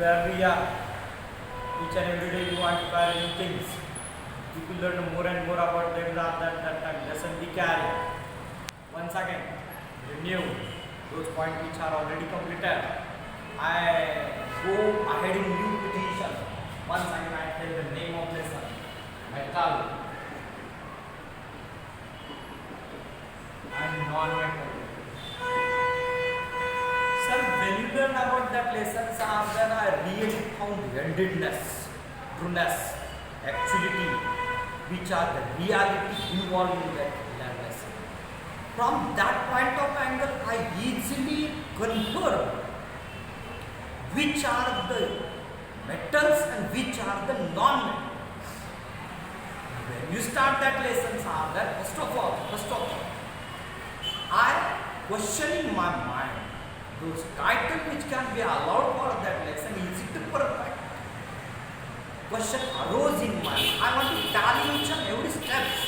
where we are each and every day you want to try new things. You will learn more and more about them rather than that lesson we carry. Once again, renew those points which are already completed. I go ahead in new position. Once again, I tell the name of lesson. Metal and non-metal. Sir, when you learn about that lessons, then I really found handedness, trueness, actuality, which are the reality involved in that lesson. From that point of angle, I easily confirm which are the metals and which are the non-metals. When you start that lesson, first of all, I question in my mind those titles which can be allowed for that lesson. Is it perfect? Question arose in my mind. I want to tally each and every steps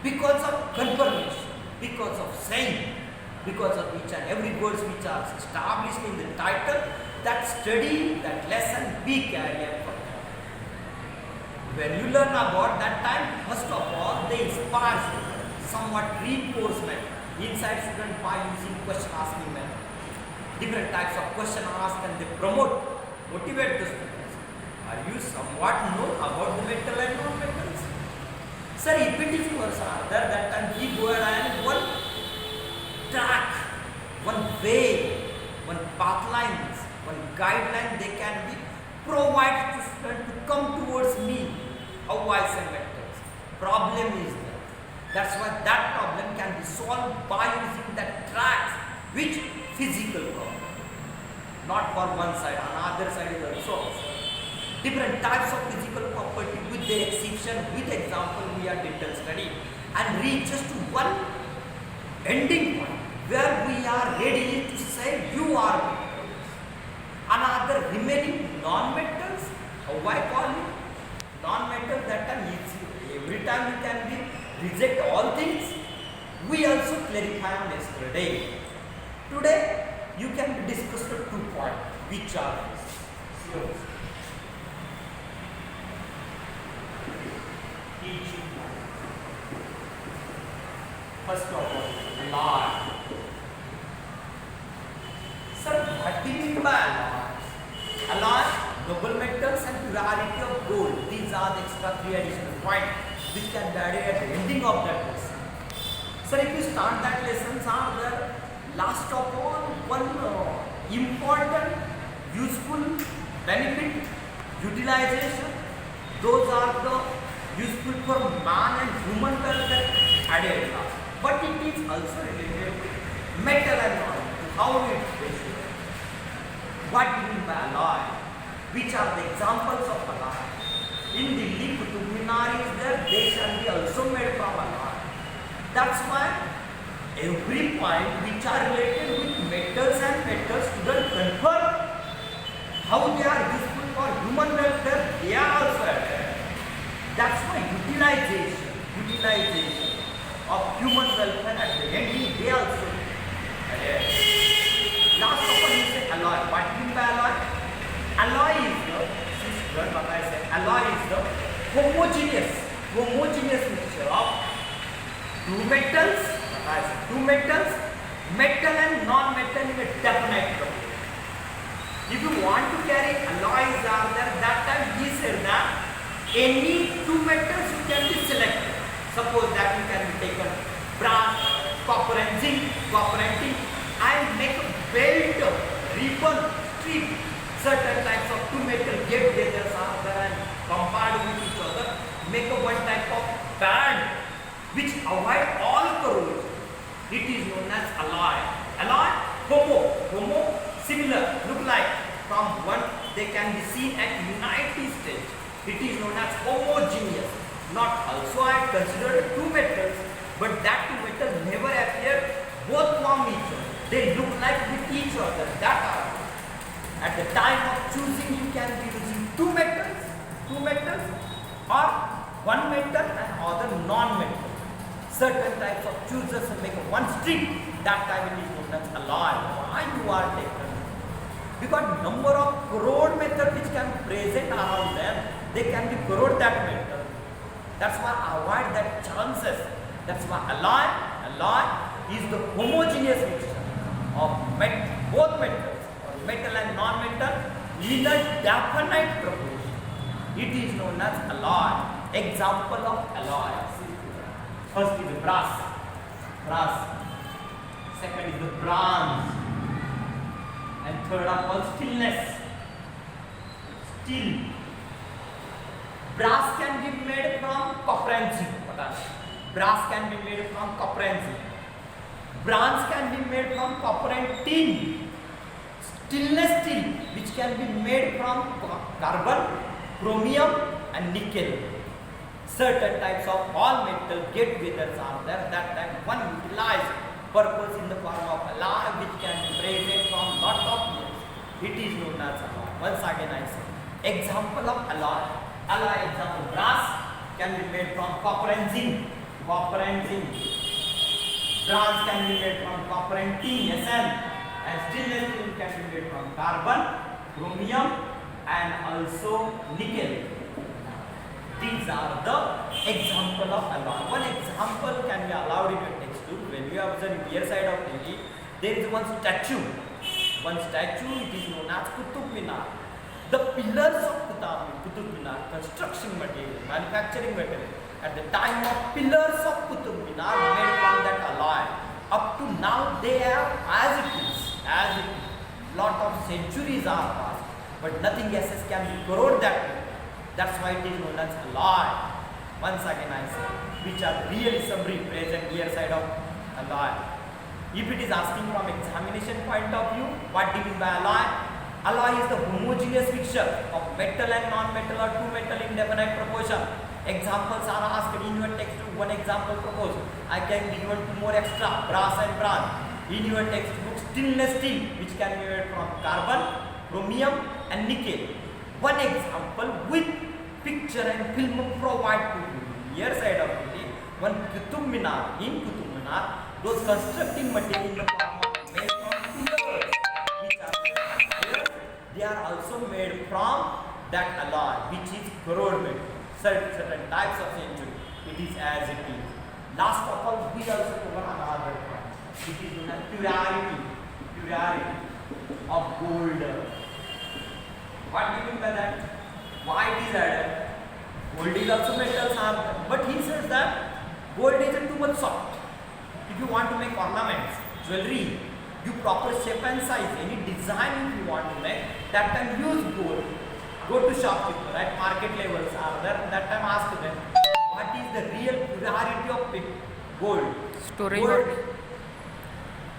because of confirmation, because of saying, because of each and every words which are established in the title. That study, that lesson, be carried for. When you learn about that time, first of all, they inspire somewhat reinforcement inside student by using question asking method. Different types of question asked and they promote, motivate the students. Are you somewhat know about the metal and non-metals? Sir, if it is for other, that time we go and one track, one way, one path lines, one guideline they can be provided to student to come towards me. How I say metals. Problem is that. That's why that problem can be solved by using that tracks, which physical problem. Not for one side, another side is also. Different types of physical property with their exception, with example we are detailed study and reach just to one ending point where we are ready to say you are metals. Another remaining non-metals, how I call it? Non-metal, that time every time you can be reject all things. We also clarify on yesterday. Today you can discuss the 2 points which are teaching. First of all, alloy. Sir, what do you mean by alloy? Alloy, noble metals and purity of gold. These are the extra 3 additional points which can be added at the ending of that lesson. Sir, if you start that lessons are there, last of all, one important, useful, benefit, utilization. Those are the useful for man and human welfare added last. But it is also related to metal and non-metal. How it is. What do you mean by alloy? Which are the examples of alloy? In Delhi, Qutub Minar is there, they shall be also made from alloy. That's why every point which are related with metals and metals students confirm how they are useful for human welfare, they are also added. That's why utilization of human welfare at the end, they also added. Last of all, you say alloy. What do you mean by alloy? Alloy is the homogeneous mixture of two metals, metal and non-metal in a definite way. If you want to carry alloys are there, that time we said that any 2 metals you can be selected. Suppose that you can be taken brass, copper and zinc, copper and tin, and make a belt, ribbon, strip. Certain types of 2 metal get together are there and compared with each other, make a one type of band which avoid all corrosion. It is known as alloy. Alloy, homo, similar, look like. From one they can be seen at United States. It is known as homogeneous. Not also I considered 2 metals, but that 2 metals never appear both from each other. They look like with each other. That are at the time of choosing you can be using 2 metals or 1 metal and other non-metal. Certain types of choosers make one string. That time it is known as alloy. Why you are taken because number of crore method which can present around them, they can be crore that metal. That's why avoid that chances. That's why alloy is the homogeneous mixture of both metals, or metal and non-metal, in a definite proportion. It is known as alloy. Example of alloy. First is the brass. Second is the bronze. And third of all, stillness. Steel. Brass can be made from copper and zinc. Brass can be made from copper and zinc. Bronze can be made from copper and tin. Stainless steel, which can be made from carbon, chromium and nickel. Certain types of all metal get together are there, that time one utilized purpose in the form of alloy, which can be present from lot of years. It is known as alloy. Once again I say, example of alloy. Alloy example, brass can be made from copper and zinc. Bronze can be made from copper and tin, Sn. And stainless steel can be made from carbon, chromium and also nickel. These are the example of alloy. One example can be allowed in your textbook. When you observe rear side of Delhi, there is one statue. It is known as Qutub Minar. The pillars of Qutub Minar, construction material, manufacturing material, at the time of pillars of Qutub Minar made from that alloy. Up to now they have as it is. Lot of centuries are passed, but nothing else can be corrode that way. That's why it is known as alloy. Once again I say, which are really summary present here side of alloy. If it is asking from examination point of view, what do you mean by alloy? Alloy is the homogeneous mixture of metal and non-metal or two metal in definite proportion. Examples are asked in your textbook. One example proposed. I can give you two more extra, brass and bronze. In your textbook, stainless steel, which can be made from carbon, chromium and nickel. One example with picture and film provide to you. Here side of it, one Qutub Minar. In Qutub Minar, those constructing material in the form of made from pillars, which are made from iron, they are also made from that alloy, which is corrode made. Certain types of century. It is as it is. Last of all, we also cover another point. It is known as purity of gold. What do you mean by that? Why it is added? Gold is also metals are, but he says that gold is too much soft. If you want to make ornaments, jewelry, you proper shape and size, any design if you want to make, that time use gold. Go to shopkeeper at market levels are there, that time ask them what is the real purity of gold. Storage. Gold